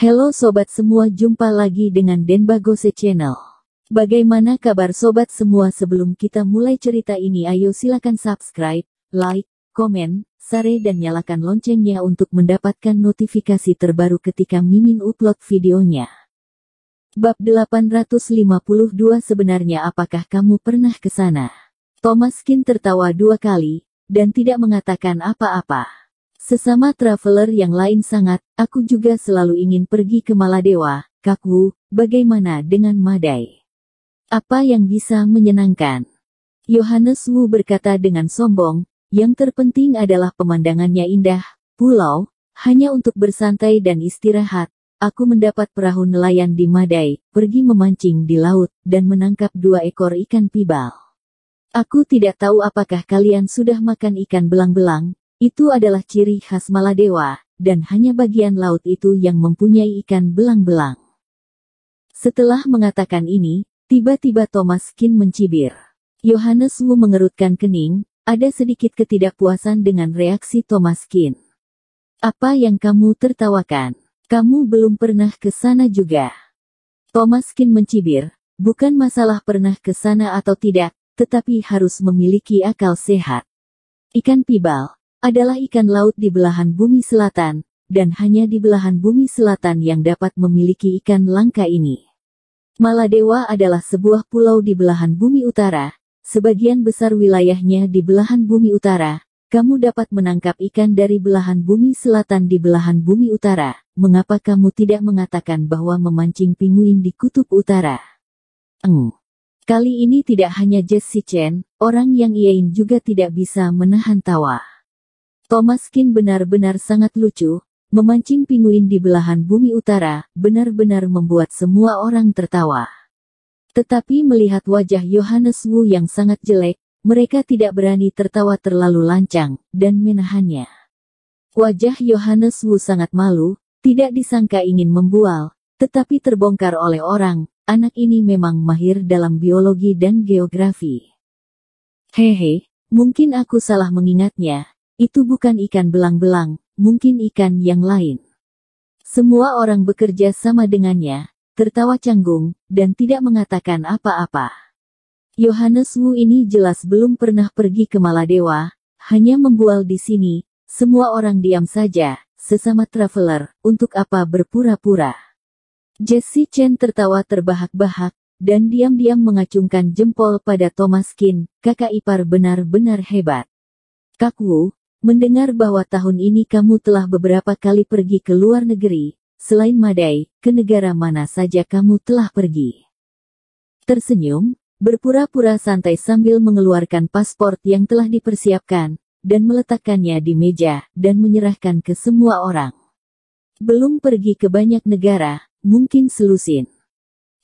Halo sobat semua, jumpa lagi dengan Denbagose Channel. Bagaimana kabar sobat semua? Sebelum kita mulai cerita ini, ayo silakan subscribe, like, komen, share dan nyalakan loncengnya untuk mendapatkan notifikasi terbaru ketika Mimin upload videonya. Bab 852. Sebenarnya apakah kamu pernah ke sana? Thomaskin tertawa 2 kali, dan tidak mengatakan apa-apa. Sesama traveler yang lain sangat, aku juga selalu ingin pergi ke Maladewa, Kakwu. Bagaimana dengan Madai? Apa yang bisa menyenangkan? Yohanes Wu berkata dengan sombong, yang terpenting adalah pemandangannya indah, pulau, hanya untuk bersantai dan istirahat. Aku mendapat perahu nelayan di Madai, pergi memancing di laut, dan menangkap 2 ekor ikan pibal. Aku tidak tahu apakah kalian sudah makan ikan belang-belang. Itu adalah ciri khas Maladewa, dan hanya bagian laut itu yang mempunyai ikan belang-belang. Setelah mengatakan ini, tiba-tiba Thomaskin mencibir. Yohanes Wu mengerutkan kening, ada sedikit ketidakpuasan dengan reaksi Thomaskin. Apa yang kamu tertawakan? Kamu belum pernah ke sana juga. Thomaskin mencibir, bukan masalah pernah ke sana atau tidak, tetapi harus memiliki akal sehat. Ikan pibal adalah ikan laut di belahan bumi selatan, dan hanya di belahan bumi selatan yang dapat memiliki ikan langka ini. Maladewa adalah sebuah pulau di belahan bumi utara, sebagian besar wilayahnya di belahan bumi utara. Kamu dapat menangkap ikan dari belahan bumi selatan di belahan bumi utara. Mengapa kamu tidak mengatakan bahwa memancing pinguin di kutub utara? Kali ini tidak hanya Jessie Chen, orang yang iain juga tidak bisa menahan tawa. Thomaskin benar-benar sangat lucu, memancing pinguin di belahan bumi utara, benar-benar membuat semua orang tertawa. Tetapi melihat wajah Yohanes Wu yang sangat jelek, mereka tidak berani tertawa terlalu lancang, dan menahannya. Wajah Yohanes Wu sangat malu, tidak disangka ingin membual, tetapi terbongkar oleh orang, anak ini memang mahir dalam biologi dan geografi. Hehe, mungkin aku salah mengingatnya. Itu bukan ikan belang-belang, mungkin ikan yang lain. Semua orang bekerja sama dengannya, tertawa canggung, dan tidak mengatakan apa-apa. Yohanes Wu ini jelas belum pernah pergi ke Maladewa, hanya membual di sini. Semua orang diam saja, sesama traveler, untuk apa berpura-pura. Jessie Chen tertawa terbahak-bahak, dan diam-diam mengacungkan jempol pada Thomaskin. Kakak ipar benar-benar hebat. Kakwu, mendengar bahwa tahun ini kamu telah beberapa kali pergi ke luar negeri, selain Madai, ke negara mana saja kamu telah pergi? Tersenyum, berpura-pura santai sambil mengeluarkan paspor yang telah dipersiapkan, dan meletakkannya di meja, dan menyerahkan ke semua orang. Belum pergi ke banyak negara, mungkin selusin.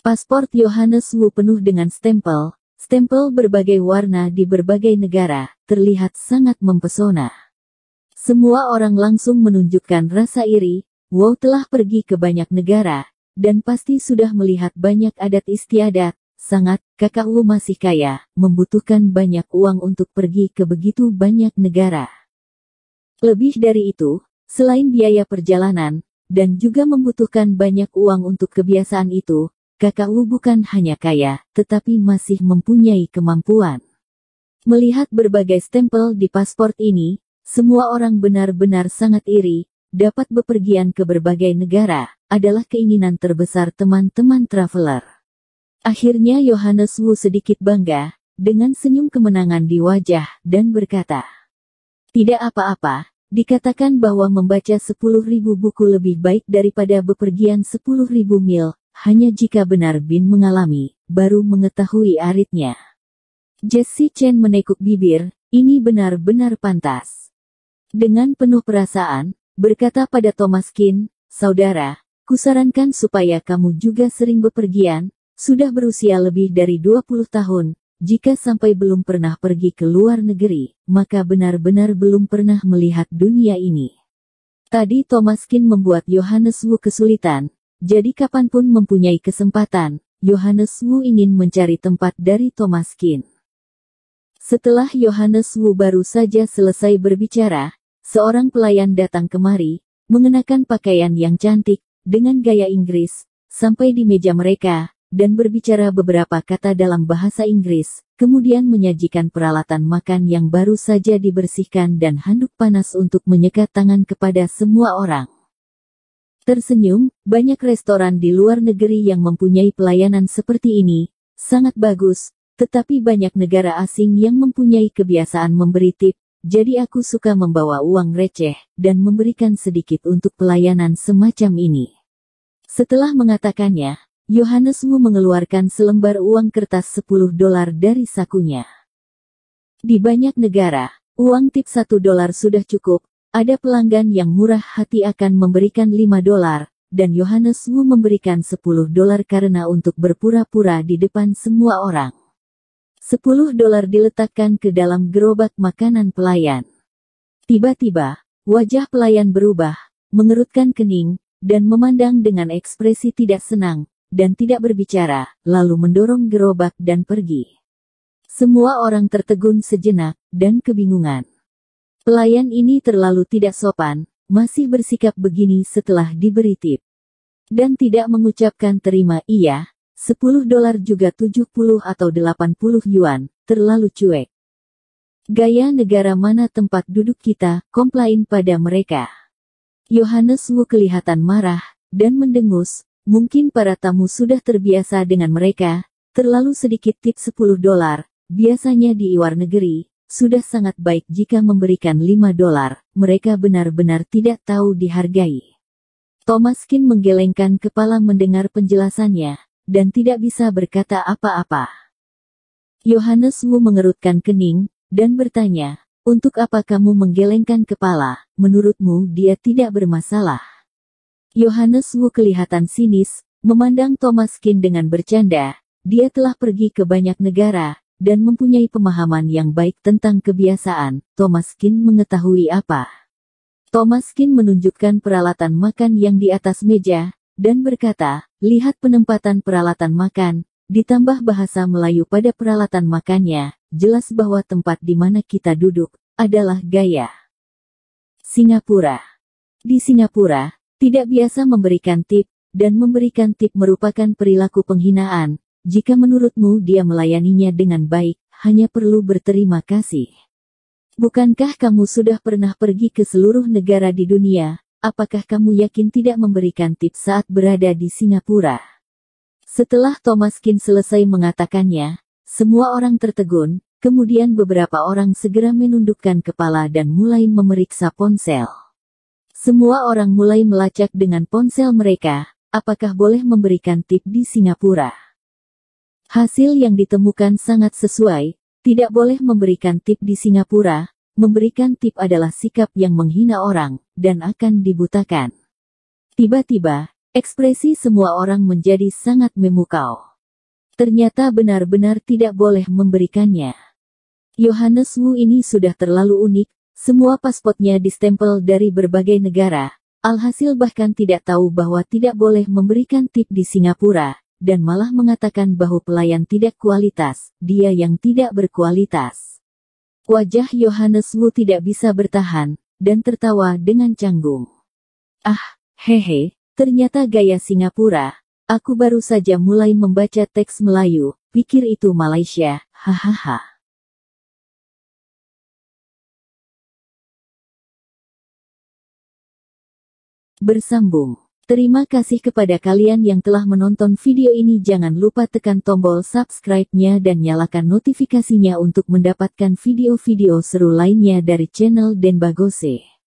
Paspor Yohanes Wu penuh dengan stempel berbagai warna di berbagai negara, terlihat sangat mempesona. Semua orang langsung menunjukkan rasa iri. Wow telah pergi ke banyak negara, dan pasti sudah melihat banyak adat istiadat. Sangat, kakak Wu masih kaya, membutuhkan banyak uang untuk pergi ke begitu banyak negara. Lebih dari itu, selain biaya perjalanan, dan juga membutuhkan banyak uang untuk kebiasaan itu, kakak Wu bukan hanya kaya, tetapi masih mempunyai kemampuan. Melihat berbagai stempel di paspor ini, semua orang benar-benar sangat iri. Dapat bepergian ke berbagai negara adalah keinginan terbesar teman-teman traveler. Akhirnya Yohanes Wu sedikit bangga, dengan senyum kemenangan di wajah, dan berkata, tidak apa-apa, dikatakan bahwa membaca 10.000 buku lebih baik daripada bepergian 10.000 mil, hanya jika benar bin mengalami, baru mengetahui aritnya. Jessie Chen menekuk bibir, ini benar-benar pantas. Dengan penuh perasaan, berkata pada Thomaskin, saudara, kusarankan supaya kamu juga sering bepergian, sudah berusia lebih dari 20 tahun, jika sampai belum pernah pergi ke luar negeri, maka benar-benar belum pernah melihat dunia ini. Tadi Thomaskin membuat Yohanes Wu kesulitan, jadi kapanpun mempunyai kesempatan, Yohanes Wu ingin mencari tempat dari Thomaskin. Setelah Yohanes Wu baru saja selesai berbicara, seorang pelayan datang kemari, mengenakan pakaian yang cantik, dengan gaya Inggris, sampai di meja mereka, dan berbicara beberapa kata dalam bahasa Inggris, kemudian menyajikan peralatan makan yang baru saja dibersihkan dan handuk panas untuk menyekat tangan kepada semua orang. Tersenyum, banyak restoran di luar negeri yang mempunyai pelayanan seperti ini, sangat bagus, tetapi banyak negara asing yang mempunyai kebiasaan memberi tip, jadi aku suka membawa uang receh, dan memberikan sedikit untuk pelayanan semacam ini. Setelah mengatakannya, Yohanes Wu mengeluarkan selembar uang kertas $10 dari sakunya. Di banyak negara, uang tip $1 sudah cukup. Ada pelanggan yang murah hati akan memberikan $5, dan Yohanes Wu memberikan $10 karena untuk berpura-pura di depan semua orang. $10 diletakkan ke dalam gerobak makanan pelayan. Tiba-tiba, wajah pelayan berubah, mengerutkan kening, dan memandang dengan ekspresi tidak senang, dan tidak berbicara, lalu mendorong gerobak dan pergi. Semua orang tertegun sejenak, dan kebingungan. Pelayan ini terlalu tidak sopan, masih bersikap begini setelah diberi tip. Dan tidak mengucapkan terima iya, $10 juga 70 atau 80 yuan, terlalu cuek. Gaya negara mana tempat duduk kita, komplain pada mereka. Yohanes Wu kelihatan marah, dan mendengus, mungkin para tamu sudah terbiasa dengan mereka, terlalu sedikit tip $10, biasanya di luar negeri. Sudah sangat baik jika memberikan $5, mereka benar-benar tidak tahu dihargai. Thomaskin menggelengkan kepala mendengar penjelasannya, dan tidak bisa berkata apa-apa. Yohanes Wu mengerutkan kening, dan bertanya, untuk apa kamu menggelengkan kepala, menurutmu dia tidak bermasalah? Yohanes Wu kelihatan sinis, memandang Thomaskin dengan bercanda, dia telah pergi ke banyak negara, dan mempunyai pemahaman yang baik tentang kebiasaan. Thomaskin mengetahui apa. Thomaskin menunjukkan peralatan makan yang di atas meja, dan berkata, lihat penempatan peralatan makan, ditambah bahasa Melayu pada peralatan makannya, jelas bahwa tempat di mana kita duduk, adalah gaya Singapura. Di Singapura, tidak biasa memberikan tip, dan memberikan tip merupakan perilaku penghinaan. Jika menurutmu dia melayaninya dengan baik, hanya perlu berterima kasih. Bukankah kamu sudah pernah pergi ke seluruh negara di dunia? Apakah kamu yakin tidak memberikan tip saat berada di Singapura? Setelah Thomaskin selesai mengatakannya, semua orang tertegun, kemudian beberapa orang segera menundukkan kepala dan mulai memeriksa ponsel. Semua orang mulai melacak dengan ponsel mereka, apakah boleh memberikan tip di Singapura. Hasil yang ditemukan sangat sesuai, tidak boleh memberikan tip di Singapura, memberikan tip adalah sikap yang menghina orang, dan akan dibutakan. Tiba-tiba, ekspresi semua orang menjadi sangat memukau. Ternyata benar-benar tidak boleh memberikannya. Yohanes Wu ini sudah terlalu unik, semua paspornya distempel dari berbagai negara, alhasil bahkan tidak tahu bahwa tidak boleh memberikan tip di Singapura, dan malah mengatakan bahwa pelayan tidak kualitas, dia yang tidak berkualitas. Wajah Yohanes Wu tidak bisa bertahan, dan tertawa dengan canggung. Ah, hehe, ternyata gaya Singapura, aku baru saja mulai membaca teks Melayu, pikir itu Malaysia, hahaha. Bersambung. Terima kasih kepada kalian yang telah menonton video ini. Jangan lupa tekan tombol subscribe-nya dan nyalakan notifikasinya untuk mendapatkan video-video seru lainnya dari channel Denbagose.